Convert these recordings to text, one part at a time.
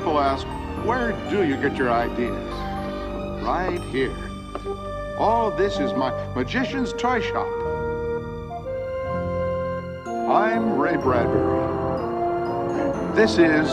people ask, where do you get your ideas? Right here. All this is my magician's toy shop. I'm Ray Bradbury. And this is...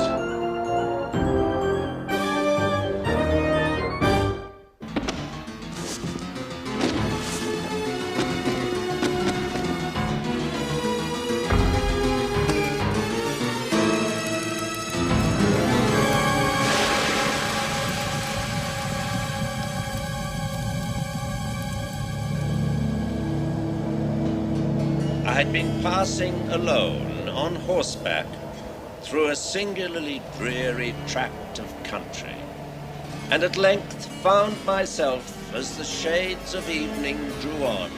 I'd been passing alone on horseback through a singularly dreary tract of country, and at length found myself, as the shades of evening drew on,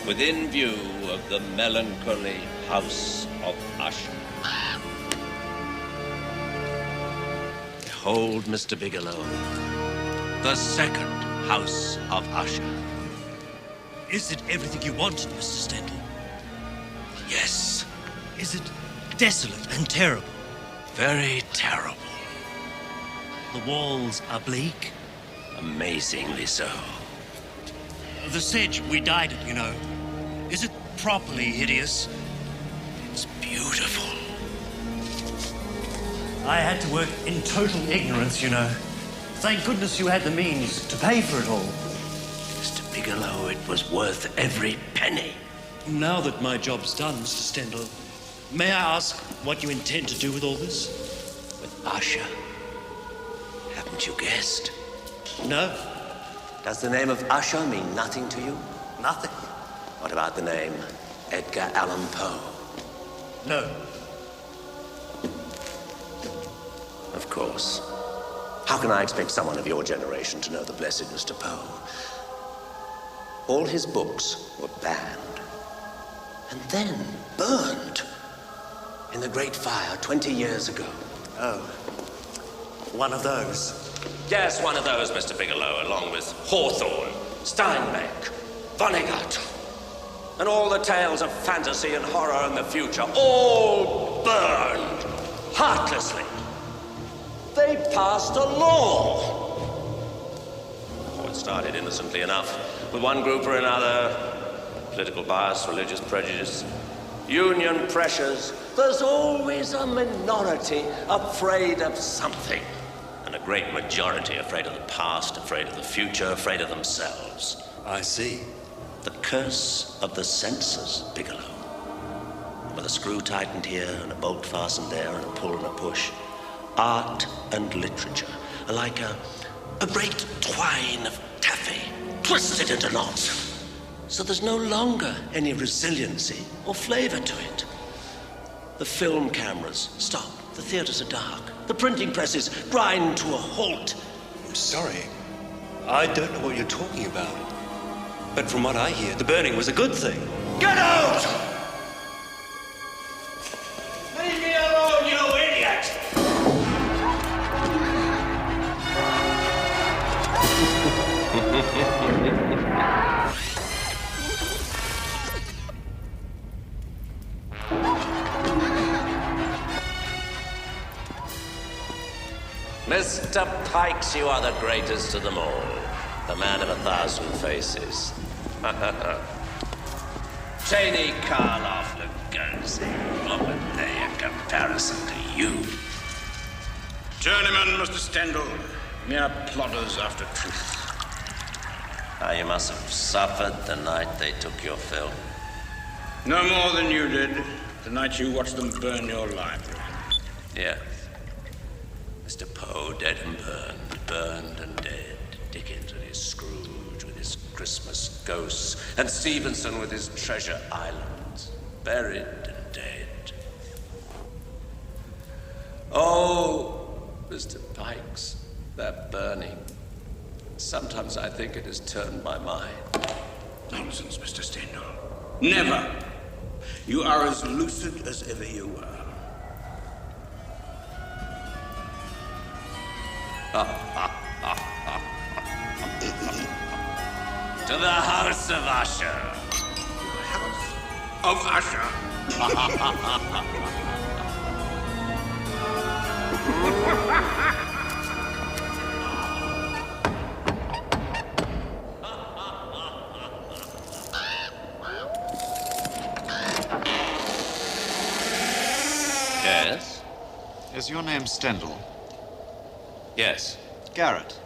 within view of the melancholy house of Usher. Behold, Mr. Bigelow, the second house of Usher. Is it everything you wanted, Mr. Stendhal? Yes. Is it desolate and terrible? Very terrible. The walls are bleak? Amazingly so. The sedge we dyed it, you know. Is it properly hideous? It's beautiful. I had to work in total ignorance, you know. Thank goodness you had the means to pay for it all. Mr. Bigelow, it was worth every penny. Now that my job's done, Mr. Stendhal, may I ask what you intend to do with all this? With Usher? Haven't you guessed? No. Does the name of Usher mean nothing to you? Nothing. What about the name Edgar Allan Poe? No. Of course. How can I expect someone of your generation to know the blessed Mr. Poe? All his books were banned. And then burned in the Great Fire 20 years ago. Oh, one of those. Yes, one of those, Mr. Bigelow, along with Hawthorne, Steinbeck, Vonnegut, and all the tales of fantasy and horror in the future, all burned heartlessly. They passed a law. Oh, it started innocently enough, with one group or another. Political bias, religious prejudice, union pressures. There's always a minority afraid of something. And a great majority afraid of the past, afraid of the future, afraid of themselves. I see. The curse of the senses, Bigelow. With a screw tightened here, and a bolt fastened there, and a pull and a push. Art and literature are like a great twine of taffy, twisted into knots. So there's no longer any resiliency or flavor to it. The film cameras stop. The theaters are dark. The printing presses grind to a halt. I'm sorry. I don't know what you're talking about. But from what I hear, the burning was a good thing. Get out! Leave me alone, you idiot! Mr. Pikes, you are the greatest of them all. The man of 1,000 faces. Cheney, Karloff, Lugosi. What were they in comparison to you? Journeyman, Mr. Stendhal. Mere plodders after truth. You must have suffered the night they took your film. No more than you did the night you watched them burn your library. Yeah. Mr. Poe, dead and burned and dead. Dickens with his Scrooge, with his Christmas ghosts, and Stevenson with his treasure islands, buried and dead. Oh, Mr. Pikes, that burning. Sometimes I think it has turned my mind. Nonsense, Mr. Stendhal. Never. You are as lucid as ever you were. To the house of Usher. House of Usher. Yes? Is your name Stendhal? Yes. Garrett,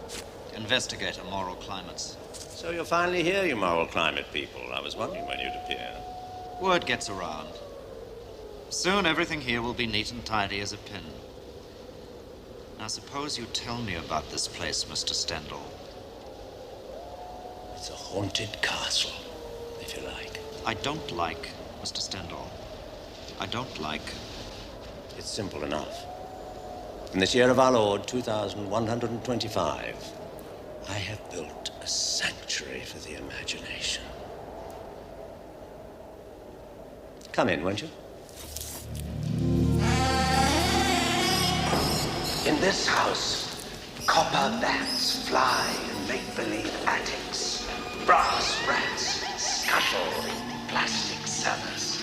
investigator, moral climates. So you're finally here, you moral climate people. I was wondering when you'd appear. Word gets around. Soon everything here will be neat and tidy as a pin. Now suppose you tell me about this place, Mr. Stendhal. It's a haunted castle, if you like. I don't like, Mr. Stendhal. I don't like. It's simple enough. In this year of our Lord, 2125, I have built a sanctuary for the imagination. Come in, won't you? In this house, copper bats fly in make-believe attics. Brass rats scuttle in plastic cellars.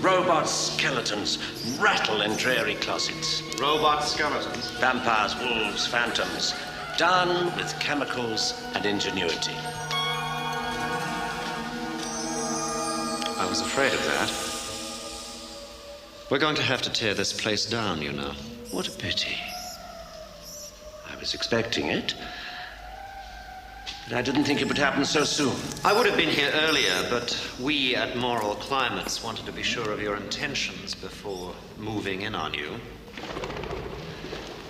Robot skeletons rattle in dreary closets. Robot skeletons? Vampires, wolves, phantoms, done with chemicals and ingenuity. I was afraid of that. We're going to have to tear this place down, you know. What a pity. I was expecting it, but I didn't think it would happen so soon. I would have been here earlier, but we at Moral Climates wanted to be sure of your intentions before moving in on you.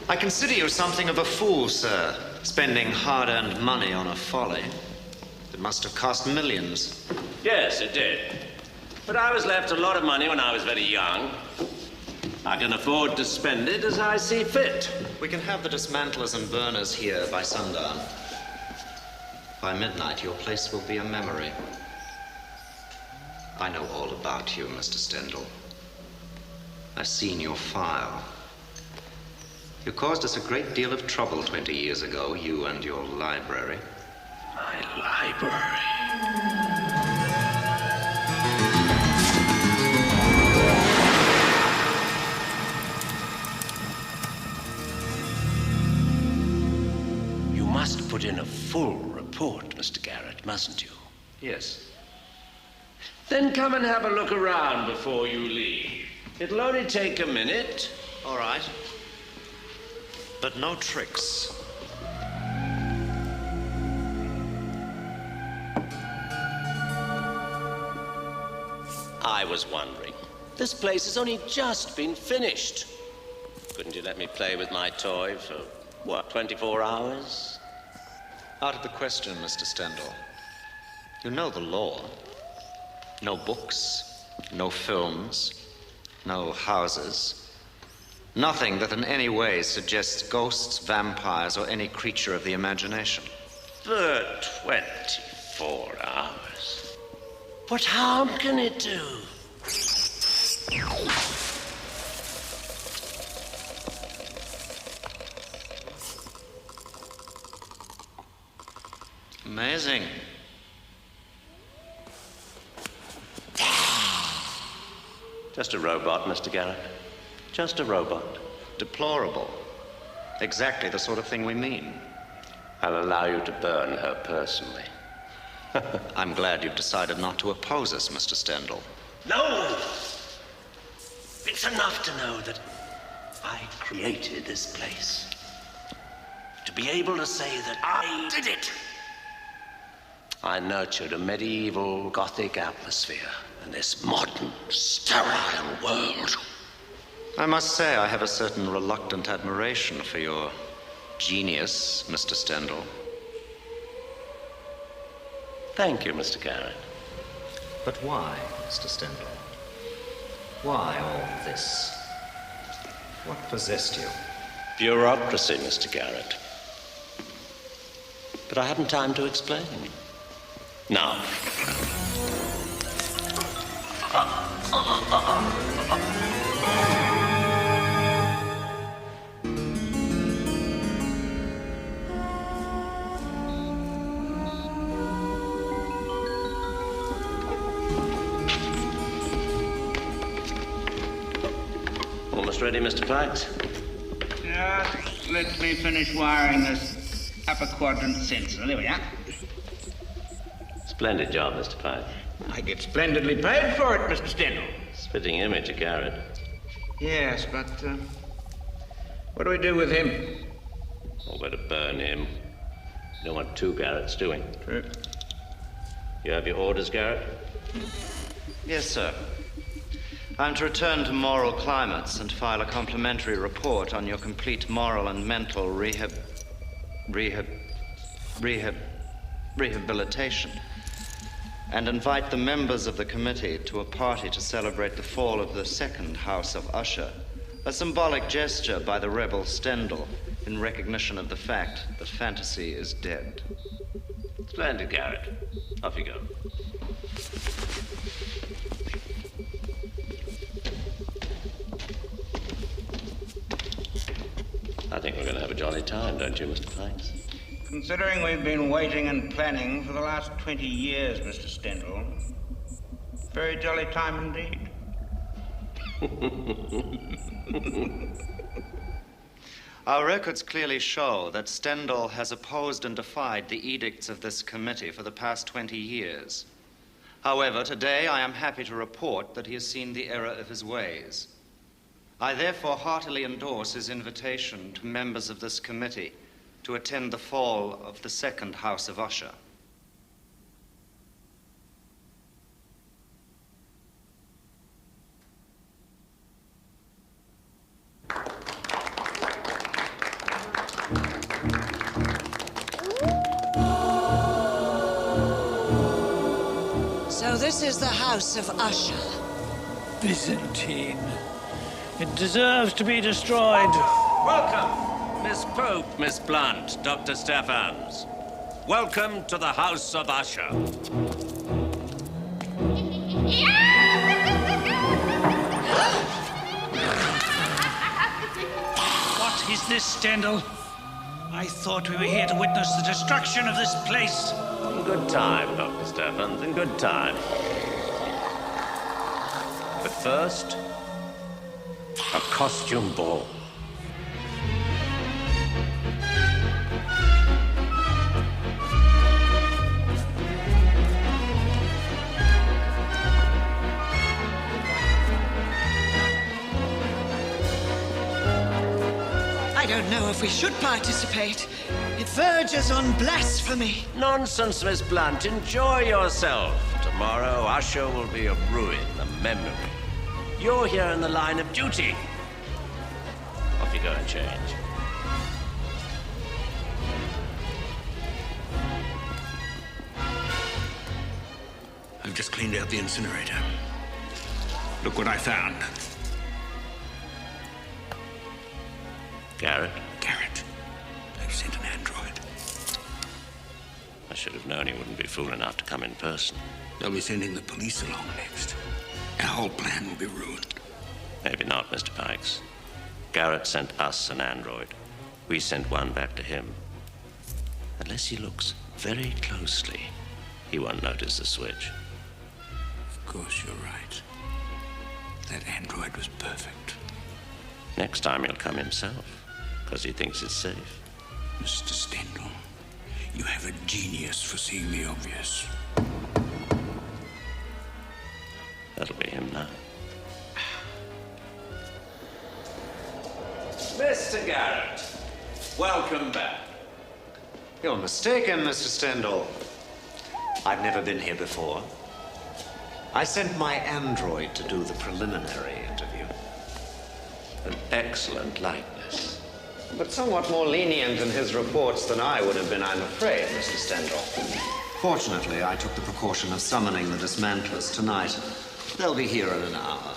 I consider you something of a fool, sir, spending hard-earned money on a folly. It must have cost millions. Yes, it did. But I was left a lot of money when I was very young. I can afford to spend it as I see fit. We can have the dismantlers and burners here by sundown. By midnight, your place will be a memory. I know all about you, Mr. Stendhal. I've seen your file. You caused us a great deal of trouble 20 years ago, you and your library. My library. You must put in a full report, Mr. Garrett, mustn't you? Yes. Then come and have a look around before you leave. It'll only take a minute. All right. But no tricks. I was wondering. This place has only just been finished. Couldn't you let me play with my toy for, 24 hours? Out of the question, Mr. Stendhal. You know the law. No books, no films, no houses. Nothing that in any way suggests ghosts, vampires, or any creature of the imagination. For 24 hours. What harm can it do? Amazing. Just a robot, Mr. Garrett. Just a robot. Deplorable. Exactly the sort of thing we mean. I'll allow you to burn her personally. I'm glad you've decided not to oppose us, Mr. Stendhal. No! It's enough to know that I created this place. To be able to say that I did it. I nurtured a medieval Gothic atmosphere in this modern, sterile world. I must say I have a certain reluctant admiration for your genius, Mr. Stendhal. Thank you, Mr. Garrett. But why, Mr. Stendhal? Why all this? What possessed you? Bureaucracy, Mr. Garrett. But I haven't time to explain. Now. Almost ready, Mr. Pikes? Yes. Just let me finish wiring this upper quadrant sensor. There we are. Splendid job, Mr. Pike. I get splendidly paid for it, Mr. Stendhal. Spitting image of Garrett. Yes, but what do we do with him? Or better burn him. You don't want two Garretts, do we? True. You have your orders, Garrett? Yes, sir. I'm to return to Moral Climates and file a complimentary report on your complete moral and mental rehabilitation, and invite the members of the committee to a party to celebrate the fall of the second House of Usher, a symbolic gesture by the rebel Stendhal in recognition of the fact that fantasy is dead. Splendid, Garrett. Off you go. I think we're going to have a jolly time, don't you, Mr. Pikes? Considering we've been waiting and planning for the last 20 years, Mr. Stendhal, very jolly time indeed. Our records clearly show that Stendhal has opposed and defied the edicts of this committee for the past 20 years. However, today I am happy to report that he has seen the error of his ways. I therefore heartily endorse his invitation to members of this committee to attend the fall of the second House of Usher. So this is the House of Usher. Byzantine. It deserves to be destroyed. Welcome, Miss Pope, Miss Blunt, Dr. Stephens. Welcome to the House of Usher. What is this, Stendhal? I thought we were here to witness the destruction of this place. In good time, Dr. Stephens, in good time. But first, a costume ball. I don't know if we should participate. It verges on blasphemy. Nonsense, Miss Blunt. Enjoy yourself. Tomorrow, Usher will be a ruin, a memory. You're here in the line of duty. Off you go and change. I've just cleaned out the incinerator. Look what I found. Garrett, Garrett. They've sent an android. I should have known he wouldn't be fool enough to come in person. They'll be sending the police along next. Our whole plan will be ruined. Maybe not, Mr. Pikes. Garrett sent us an android. We sent one back to him. Unless he looks very closely, he won't notice the switch. Of course, you're right. That android was perfect. Next time he'll come himself, because he thinks it's safe. Mr. Stendhal, you have a genius for seeing the obvious. That'll be him now. Mr. Garrett, welcome back. You're mistaken, Mr. Stendhal. I've never been here before. I sent my android to do the preliminary interview. An excellent likeness. But somewhat more lenient in his reports than I would have been, I'm afraid, Mr. Stendhal. Fortunately, I took the precaution of summoning the dismantlers tonight. They'll be here in an hour.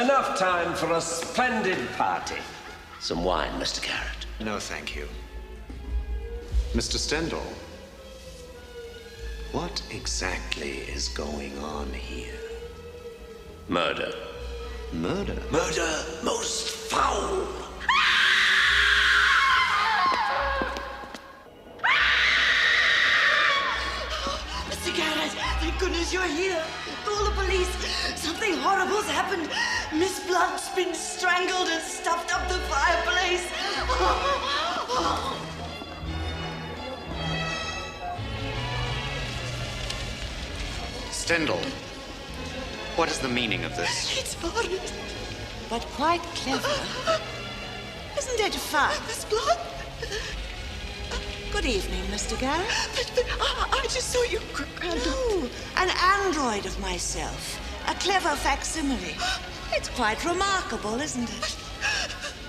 Enough time for a splendid party. Some wine, Mr. Garrett. No, thank you. Mr. Stendhal, what exactly is going on here? Murder. Murder? Murder most foul. Mr. Garrett! Dad, thank goodness you're here. Call the police. Something horrible's happened. Miss Blunt's been strangled and stuffed up the fireplace. Stendhal, what is the meaning of this? It's horrid, but quite clever. Isn't it fun? Miss Blunt? Good evening, Mr. Garrett. But I just saw you. No, an android of myself. A clever facsimile. It's quite remarkable, isn't it?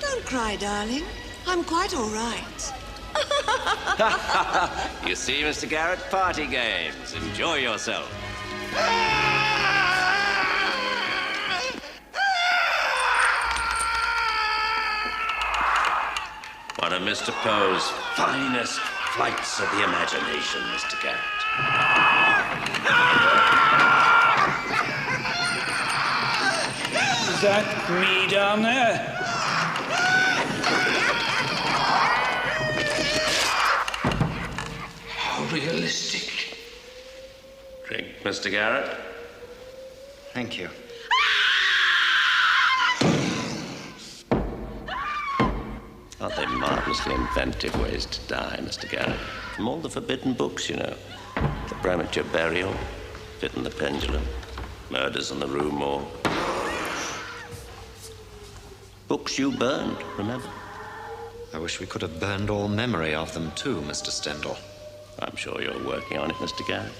Don't cry, darling. I'm quite all right. You see, Mr. Garrett, party games. Enjoy yourself. One of Mr. Poe's finest flights of the imagination, Mr. Garrett. Is that me down there? How realistic. Drink, Mr. Garrett. Thank you. Aren't they marvelously inventive ways to die, Mr. Garrett? From all the forbidden books, you know. The premature burial, Fit in the Pendulum, Murders in the Rue Morgue. Books you burned, remember? I wish we could have burned all memory of them too, Mr. Stendhal. I'm sure you're working on it, Mr. Garrett.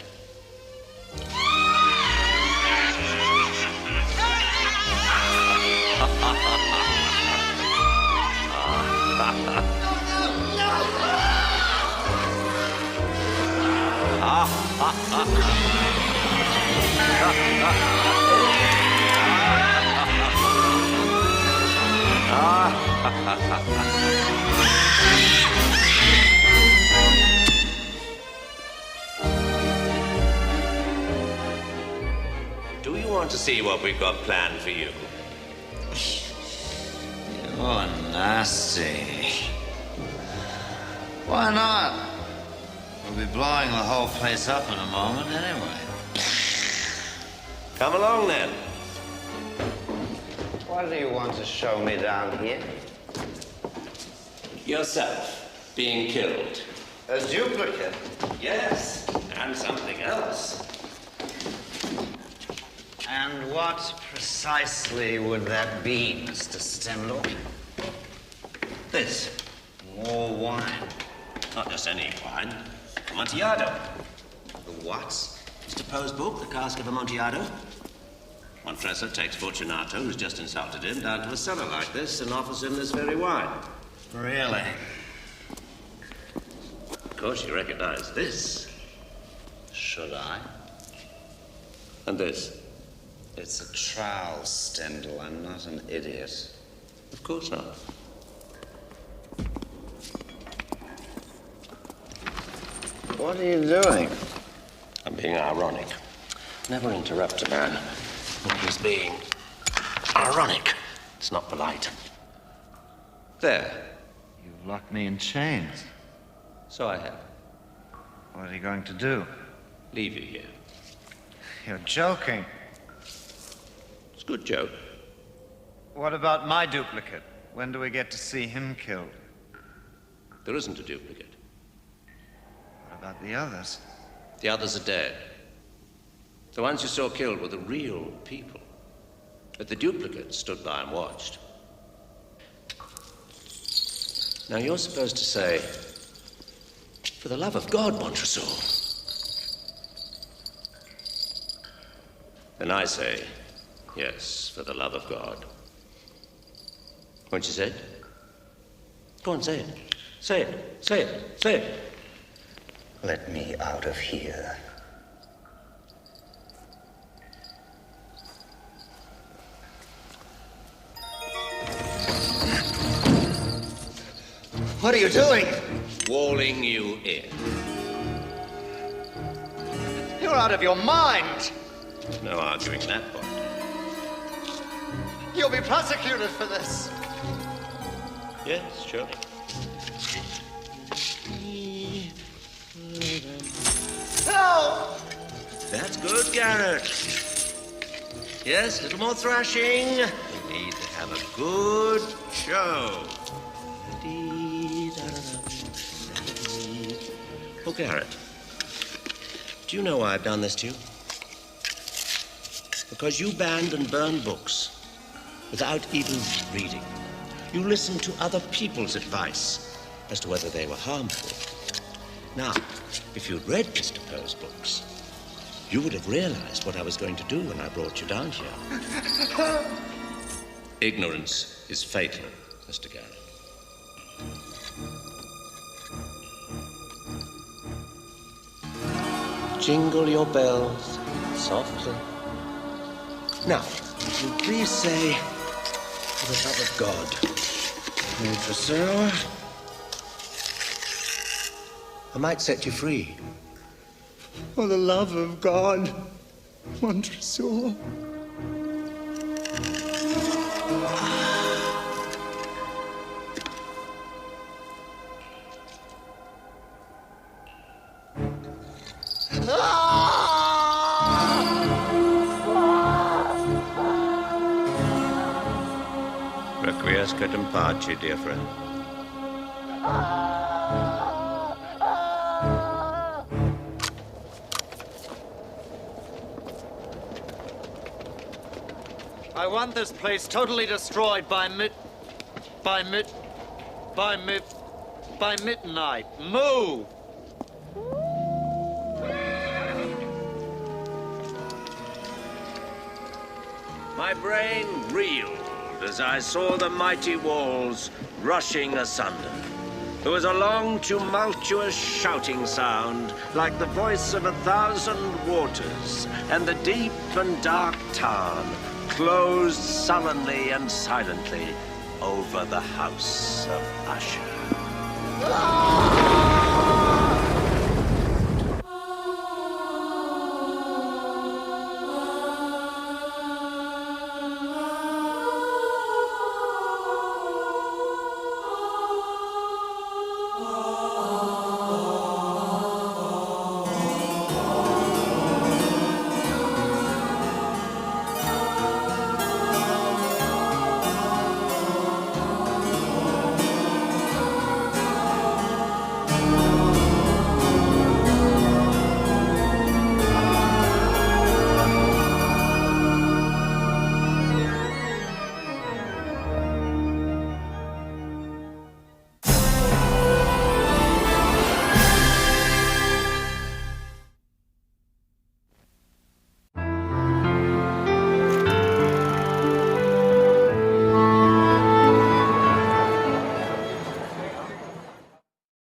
Do you want to see what we've got planned for you? You're nasty. Why not? We'll be blowing the whole place up in a moment anyway. Come along, then. What do you want to show me down here? Yourself being killed. A duplicate? Yes, and something else. And what precisely would that be, Mr. Stendhal? This. More wine. Not just any wine. Amontillado. The what? Mr. Poe's book, The Cask of Amontillado. Montressor takes Fortunato, who's just insulted him, down to a cellar like this and offers him this very wine. Really? Of course, you recognize this. Should I? And this. It's a trowel, Stendhal. I'm not an idiot. Of course not. What are you doing? I'm being ironic. Never interrupt a man when he's being ironic. It's not polite. There. You've locked me in chains. So I have. What are you going to do? Leave you here. You're joking. It's a good joke. What about my duplicate? When do we get to see him killed? There isn't a duplicate. What about the others? The others are dead. The ones you saw killed were the real people. But the duplicates stood by and watched. Now you're supposed to say, for the love of God, Montresor. And I say, yes, for the love of God. Won't you say it? Go on, say it. Say it. Say it. Say it. Let me out of here. What are you doing? Walling you in. You're out of your mind. No arguing that point. You'll be prosecuted for this. Yes, sure. No! That's good, Garrett. Yes, a little more thrashing. We need to have a good show. Oh, Garrett, do you know why I've done this to you? Because you banned and burned books without even reading. You listened to other people's advice as to whether they were harmful. Now, if you'd read Mr. Poe's books, you would have realized what I was going to do when I brought you down here. Ignorance is fatal, Mr. Garrett. Jingle your bells softly. Now, would you please say, for the love of God, Montresor, I might set you free. For the love of God, Montresor. Requiescat in pace, dear friend. I want this place totally destroyed by midnight. Move! My brain reeled as I saw the mighty walls rushing asunder. There was a long, tumultuous shouting sound, like the voice of 1,000 waters, and the deep and dark town closed sullenly and silently over the house of Usher.